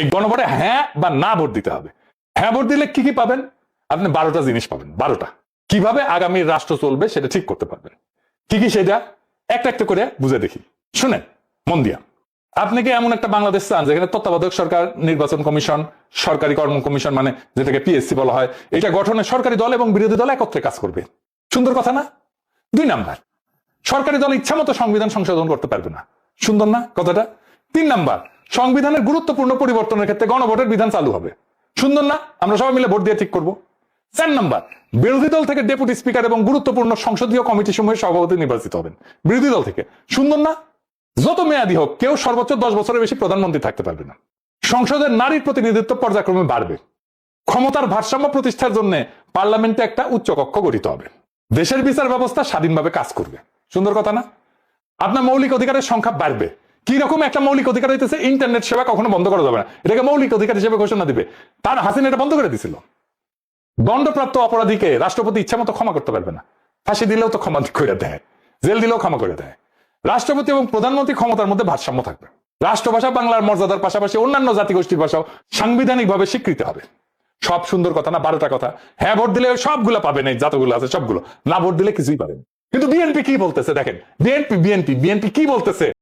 এই গণভোটে হ্যাঁ বা না ভোট দিতে হবে। হ্যাঁ ভোট দিলে কি কি পাবেন? আপনি 12টা জিনিস পাবেন। 12টা কিভাবে আগামী রাষ্ট্র চলবে সেটা ঠিক করতে পারবেন। কি কি সেটা একটা একটা করে বুঝে দেখি, শুনেন মন দিয়া। আপনি কি এমন একটা বাংলাদেশ চান যেখানে তত্ত্বাবধায়ক সরকার, নির্বাচন কমিশন, সরকারি কর্ম কমিশন মানে যেটাকে পিএসসি বলা হয়, এটা গঠনে সরকারি দল এবং বিরোধী দল একত্রে কাজ করবে? সুন্দর কথা না? 2 নাম্বার, সরকারি দল ইচ্ছা মতো সংবিধান সংশোধন করতে পারবে না। সুন্দর না কথাটা? 3 নাম্বার, সংবিধানের গুরুত্বপূর্ণ পরিবর্তনের ক্ষেত্রে গণভোটের বিধান চালু হবে। সুন্দর না? আমরা সবাই মিলে ভোট দিয়ে ঠিক করব। 4 নাম্বার, বিরোধী দল থেকে ডেপুটি স্পিকার এবং গুরুত্বপূর্ণ সংসদীয় কমিটি সমূহের সভাপতি নির্বাচিত হবেন বিরোধী দল থেকে। সুন্দর না? যত মেয়াদী হোক কেউ সর্বোচ্চ 10 বছরের বেশি প্রধানমন্ত্রী থাকতে পারবে না। সংসদের নারীর প্রতিনিধিত্ব পর্যায়ক্রমে বাড়বে। ক্ষমতার ভারসাম্য প্রতিষ্ঠার জন্য পার্লামেন্টে একটা উচ্চকক্ষ গঠিত হবে। দেশের বিচার ব্যবস্থা স্বাধীনভাবে কাজ করবে। সুন্দর কথা না? আপনার মৌলিক অধিকারের সংখ্যা বাড়বে। কি রকম একটা মৌলিক অধিকার হইতেছে, ইন্টারনেট সেবা কখনো বন্ধ করা যাবে না, এটাকে মৌলিক অধিকার হিসেবে ঘোষণা দিবে। তার হাসিনা এটা বন্ধ করে দিছিল। দণ্ডপ্রাপ্ত অপরাধীকে রাষ্ট্রপতি ইচ্ছা মতো ক্ষমা করতে পারবে না। ফাঁসি দিলেও তো ক্ষমা করে দেয়, জেল দিলেও ক্ষমা করে দেয়। রাষ্ট্রপতি এবং প্রধানমন্ত্রী ক্ষমতার মধ্যে ভারসাম্য থাকবে। রাষ্ট্রভাষা বাংলার মর্যাদার পাশাপাশি অন্যান্য জাতিগোষ্ঠীর ভাষাও সাংবিধানিকভাবে স্বীকৃতি হবে। সব সুন্দর কথা না? 12টা কথা। হ্যাঁ ভোট দিলে সবগুলো পাবেন, এই যতগুলো আছে সবগুলো। না ভোট দিলে কিছুই পাবেন। কিন্তু বিএনপি কি বলতেছে দেখেন, বিএনপি কি বলতেছে।